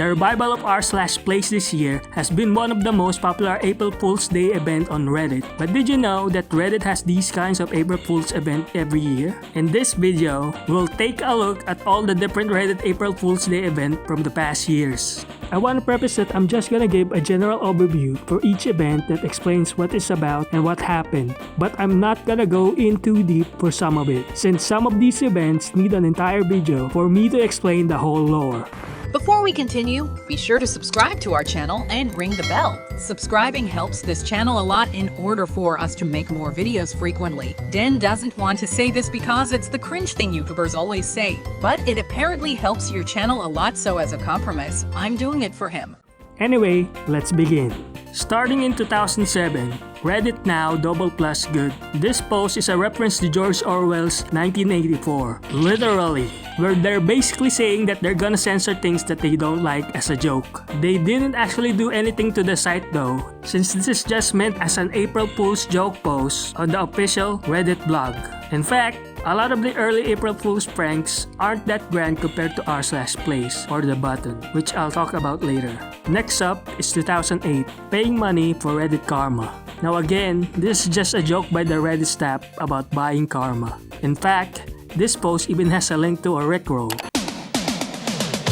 The revival of r/plays this year has been one of the most popular April Fool's Day event on Reddit. But did you know that Reddit has these kinds of April Fool's event every year? In this video, we'll take a look at all the different Reddit April Fool's Day event from the past years. I want to preface that I'm just gonna give a general overview for each event that explains what it's about and what happened, but I'm not gonna go in too deep for some of it, since some of these events need an entire video for me to explain the whole lore. Before we continue, be sure to subscribe to our channel and ring the bell. Subscribing helps this channel a lot in order for us to make more videos frequently. Den doesn't want to say this because it's the cringe thing YouTubers always say, but it apparently helps your channel a lot, so as a compromise, I'm doing it for him. Anyway, let's begin. Starting in 2007, Reddit now doubleplusgood. This post is a reference to George Orwell's 1984, literally, where they're basically saying that they're gonna censor things that they don't like as a joke. They didn't actually do anything to the site though, since this is just meant as an April Fool's joke post on the official Reddit blog. In fact, a lot of the early April Fool's pranks aren't that grand compared to r/plays or the button, which I'll talk about later. Next up is 2008, paying money for Reddit karma. Now again, this is just a joke by the Reddit staff about buying karma. In fact, this post even has a link to a Rickroll.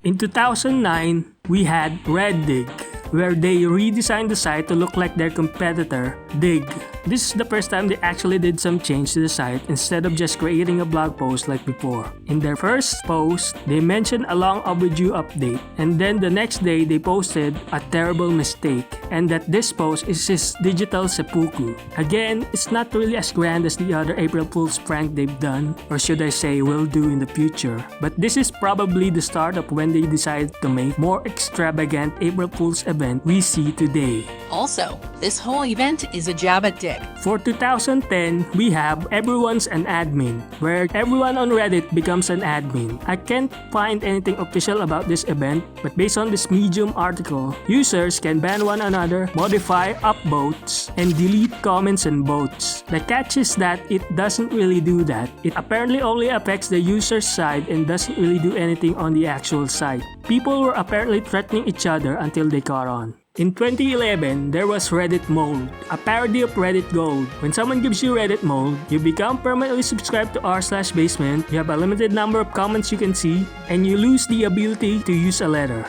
In 2009, we had Reddigg, where they redesigned the site to look like their competitor, Digg. This is the first time they actually did some change to the site instead of just creating a blog post like before. In their first post, they mentioned a long overdue update, and then the next day they posted a terrible mistake, and that this post is his digital seppuku. Again, it's not really as grand as the other April Fool's prank they've done, or should I say will do in the future, but this is probably the start of when they decided to make more extravagant April Fool's event we see today. Also, this whole event is a jab at Dick. For 2010, we have Everyone's an Admin, where everyone on Reddit becomes an admin. I can't find anything official about this event, but based on this Medium article, users can ban one another, modify upvotes, and delete comments and votes. The catch is that it doesn't really do that. It apparently only affects the user's side and doesn't really do anything on the actual site. People were apparently threatening each other until they caught on. In 2011, there was Reddit Mold, a parody of Reddit Gold. When someone gives you Reddit Mold, you become permanently subscribed to r/basement, you have a limited number of comments you can see, and you lose the ability to use a letter.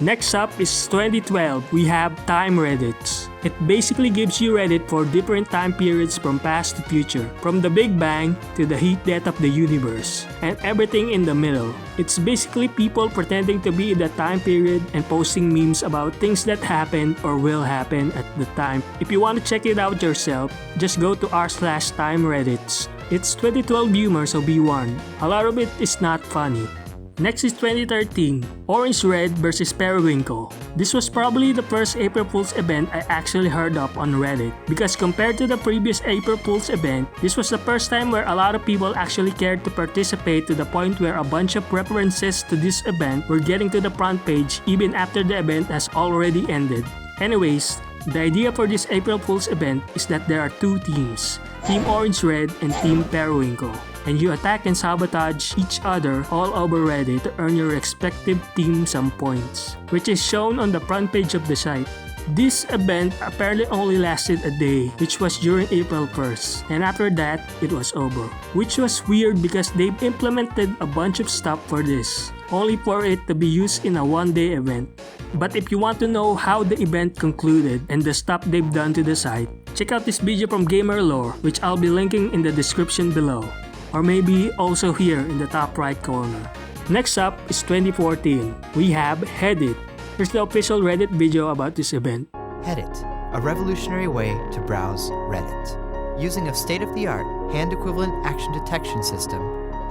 Next up is 2012, we have TimeReddits. It basically gives you Reddit for different time periods from past to future, from the Big Bang to the heat death of the universe, and everything in the middle. It's basically people pretending to be in that time period and posting memes about things that happened or will happen at the time. If you want to check it out yourself, just go to r/TimeReddits. It's 2012 humor, so be warned. A lot of it is not funny. Next is 2013, OrangeRed versus Periwinkle. This was probably the first April Fool's event I actually heard of on Reddit, because compared to the previous April Fool's event, this was the first time where a lot of people actually cared to participate, to the point where a bunch of references to this event were getting to the front page even after the event has already ended. Anyways, the idea for this April Fool's event is that there are two teams, Team OrangeRed and Team Periwinkle, and you attack and sabotage each other all over Reddit to earn your respective team some points, which is shown on the front page of the site. This event apparently only lasted a day, which was during April 1st, and after that, it was over. Which was weird because they've implemented a bunch of stuff for this, only for it to be used in a one-day event. But if you want to know how the event concluded and the stuff they've done to the site, check out this video from GamerLore, which I'll be linking in the description below, or maybe also here in the top right corner. Next up is 2014. We have Headdit. Here's the official Reddit video about this event. Headdit, a revolutionary way to browse Reddit. Using a state-of-the-art, hand-equivalent action detection system,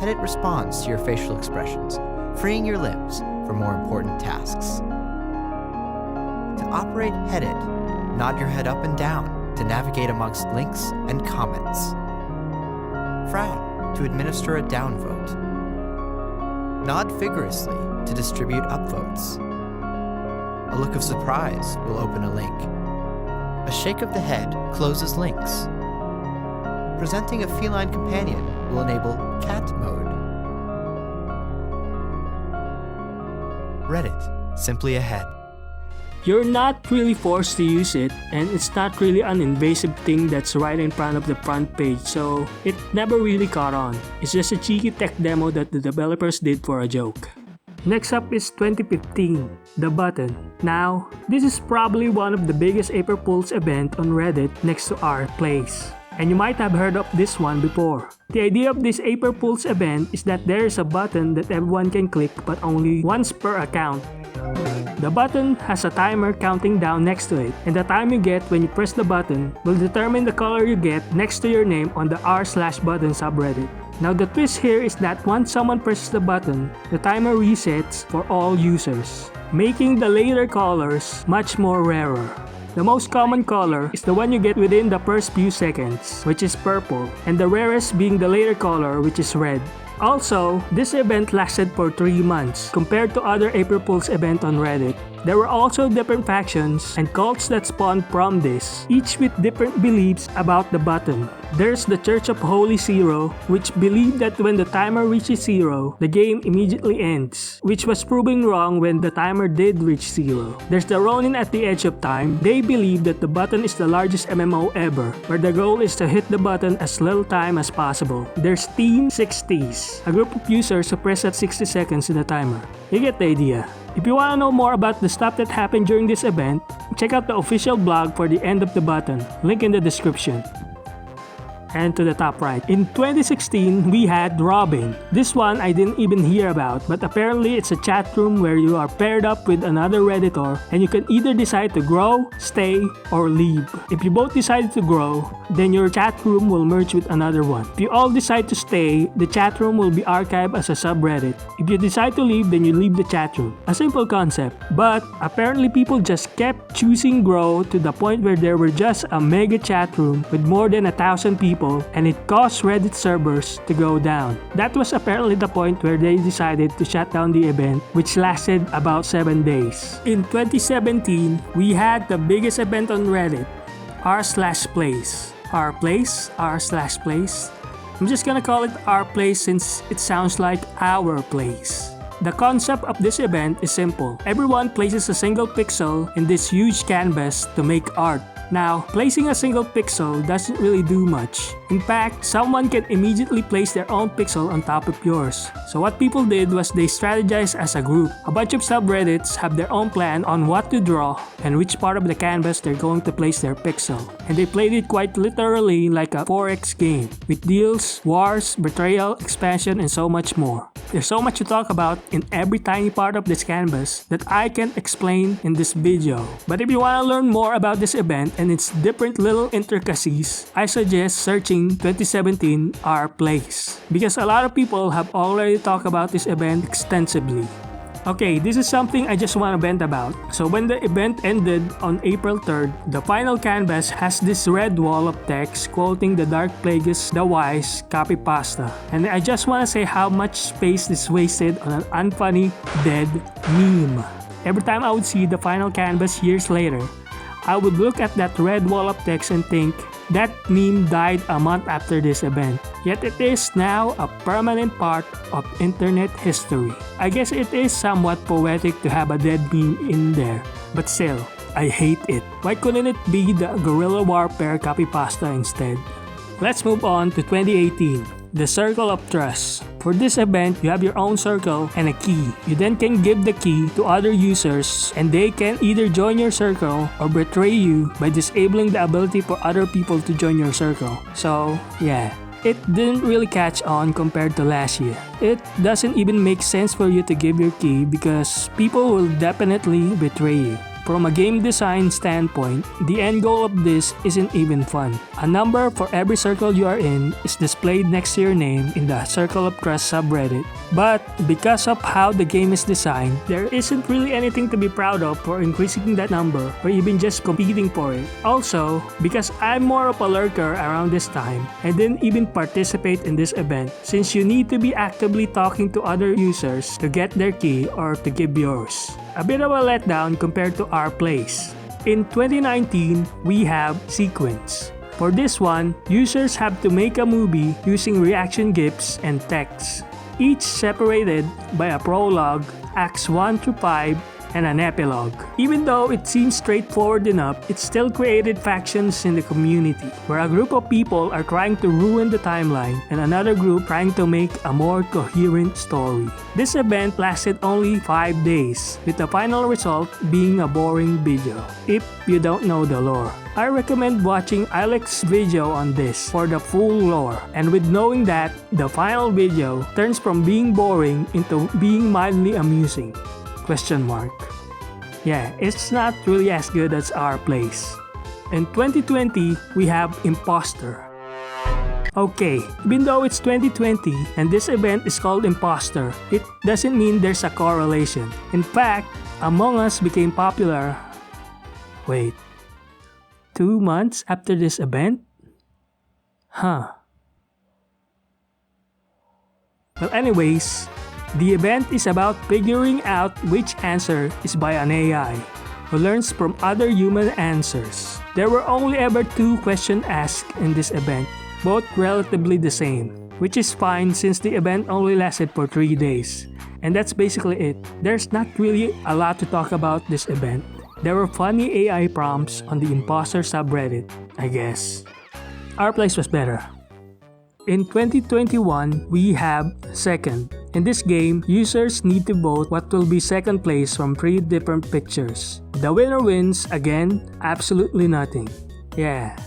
Headdit responds to your facial expressions, freeing your limbs for more important tasks. To operate Headdit, nod your head up and down to navigate amongst links and comments. Frown to administer a downvote. Nod vigorously to distribute upvotes. A look of surprise will open a link. A shake of the head closes links. Presenting a feline companion will enable cat mode. Reddit, simply ahead. You're not really forced to use it, and it's not really an invasive thing that's right in front of the front page, so it never really caught on. It's just a cheeky tech demo that the developers did for a joke. Next up is 2015, the button. Now, this is probably one of the biggest April Fool's event on Reddit next to our place. And you might have heard of this one before. The idea of this April Fool's event is that there is a button that everyone can click but only once per account. The button has a timer counting down next to it, and the time you get when you press the button will determine the color you get next to your name on the r/button subreddit. Now the twist here is that once someone presses the button, the timer resets for all users, making the later colors much more rarer. The most common color is the one you get within the first few seconds, which is purple, and the rarest being the later color, which is red. Also, this event lasted for 3 months compared to other April Fool's event on Reddit. There were also different factions and cults that spawned from this, each with different beliefs about the button. There's the Church of Holy Zero, which believed that when the timer reaches 0, the game immediately ends, which was proven wrong when the timer did reach 0. There's the Ronin at the Edge of Time. They believe that the button is the largest MMO ever, where the goal is to hit the button as little time as possible. There's Team 60s, a group of users who press at 60 seconds in the timer. You get the idea. If you want to know more about the stuff that happened during this event, check out the official blog for the end of the button, link in the description. And to the top right. In 2016, we had Robin. This one I didn't even hear about, but apparently it's a chat room where you are paired up with another Redditor and you can either decide to grow, stay, or leave. If you both decide to grow, then your chat room will merge with another one. If you all decide to stay, the chat room will be archived as a subreddit. If you decide to leave, then you leave the chat room. A simple concept, but apparently people just kept choosing grow to the point where there were just a mega chat room with more than 1,000 people, and it caused Reddit servers to go down. That was apparently the point where they decided to shut down the event, which lasted about 7 days. In 2017, we had the biggest event on Reddit, r/place. r/place? r/place? I'm just gonna call it our place since it sounds like our place. The concept of this event is simple. Everyone places a single pixel in this huge canvas to make art. Now, placing a single pixel doesn't really do much. In fact, someone can immediately place their own pixel on top of yours. So what people did was they strategized as a group. A bunch of subreddits have their own plan on what to draw and which part of the canvas they're going to place their pixel. And they played it quite literally like a 4X game, with deals, wars, betrayal, expansion, and so much more. There's so much to talk about in every tiny part of this canvas that I can't explain in this video. But if you want to learn more about this event and its different little intricacies, I suggest searching 2017 Our Place, because a lot of people have already talked about this event extensively. Okay, this is something I just want to vent about. So when the event ended on April 3rd, the final canvas has this red wall of text quoting the Dark Plagueis the Wise copypasta. And I just want to say how much space this wasted on an unfunny, dead meme. Every time I would see the final canvas years later, I would look at that red wall of text and think, that meme died a month after this event. Yet it is now a permanent part of internet history. I guess it is somewhat poetic to have a dead meme in there, but still, I hate it. Why couldn't it be the guerrilla warfare copypasta instead? Let's move on to 2018, the Circle of Trust. For this event, you have your own circle and a key. You then can give the key to other users and they can either join your circle or betray you by disabling the ability for other people to join your circle. So, yeah. It didn't really catch on compared to last year. It doesn't even make sense for you to give your key because people will definitely betray you. From a game design standpoint, the end goal of this isn't even fun. A number for every circle you are in is displayed next to your name in the Circle of Trust subreddit. But because of how the game is designed, there isn't really anything to be proud of for increasing that number or even just competing for it. Also, because I'm more of a lurker around this time, I didn't even participate in this event since you need to be actively talking to other users to get their key or to give yours. A bit of a letdown compared to Our Place. In 2019, we have Sequence. For this one, users have to make a movie using reaction GIFs and text, each separated by a prologue, Acts 1 through 5, and an epilogue. Even though it seems straightforward enough, it still created factions in the community, where a group of people are trying to ruin the timeline and another group trying to make a more coherent story. This event lasted only 5 days, with the final result being a boring video, if you don't know the lore. I recommend watching Ilyx's video on this for the full lore, and with knowing that the final video turns from being boring into being mildly amusing. Yeah, it's not really as good as our place. In 2020, we have Imposter. Okay, even though it's 2020 and this event is called Imposter, it doesn't mean there's a correlation. In fact, Among Us became popular. Wait, 2 months after this event? Well, anyways, the event is about figuring out which answer is by an AI who learns from other human answers. There were only ever 2 questions asked in this event, both relatively the same, which is fine since the event only lasted for 3 days. And that's basically it. There's not really a lot to talk about this event. There were funny AI prompts on the Imposter subreddit, I guess. Our place was better. In 2021, we have Second. In this game, users need to vote what will be second place from 3 different pictures. The winner wins, again, absolutely nothing. Yeah,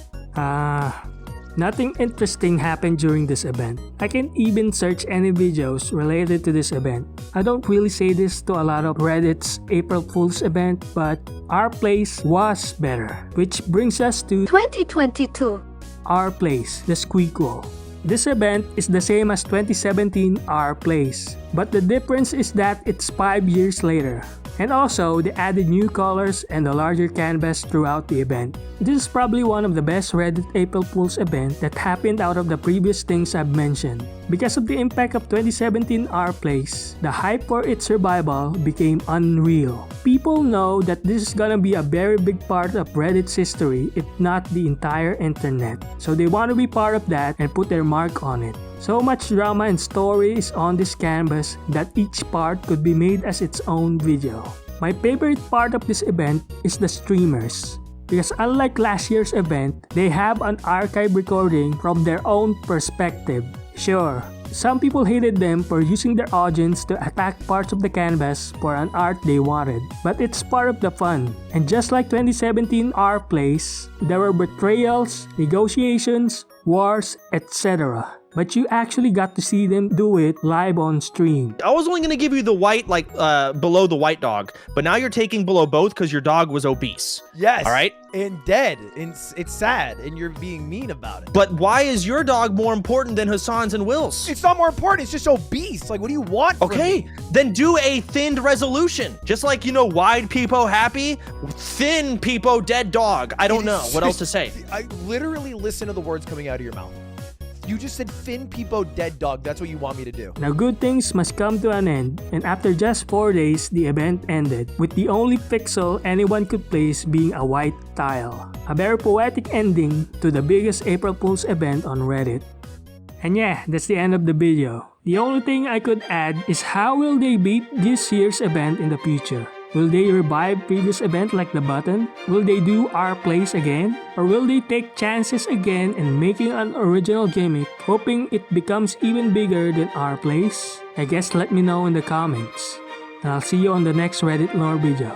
nothing interesting happened during this event. I can't even search any videos related to this event. I don't really say this to a lot of Reddit's April Fool's event, but our place was better. Which brings us to 2022. Our place, the Squeakquel. This event is the same as 2017 Our Place, but the difference is that it's 5 years later. And also, they added new colors and a larger canvas throughout the event. This is probably one of the best Reddit April Fool's event that happened out of the previous things I've mentioned. Because of the impact of 2017 Our Place, the hype for its survival became unreal. People know that this is gonna be a very big part of Reddit's history, if not the entire internet. So they want to be part of that and put their mark on it. So much drama and story is on this canvas that each part could be made as its own video. My favorite part of this event is the streamers. Because unlike last year's event, they have an archive recording from their own perspective. Sure, some people hated them for using their audience to attack parts of the canvas for an art they wanted, but it's part of the fun. And just like 2017 Our Place, there were betrayals, negotiations, wars, etc. But you actually got to see them do it live on stream. I was only going to give you the white, like, below the white dog, but now you're taking below both because your dog was obese. Yes. All right? And dead. And it's sad, and you're being mean about it. But why is your dog more important than Hassan's and Will's? It's not more important. It's just obese. Like, what do you want from Okay, me? then do a thinned resolution. Just like, you know, wide peepo happy, thin peepo dead dog. I don't know what else to say. I literally listen to the words coming out of your mouth. You just said thin peepo dead dog. That's what you want me to do. Now good things must come to an end, and after just 4 days, the event ended, with the only pixel anyone could place being a white tile. A very poetic ending to the biggest April Fool's event on Reddit. And yeah, that's the end of the video. The only thing I could add is how will they beat this year's event in the future? Will they revive previous event like the button? Will they do Our Place again? Or will they take chances again in making an original gimmick, hoping it becomes even bigger than Our Place? I guess let me know in the comments. And I'll see you on the next Reddit lore video.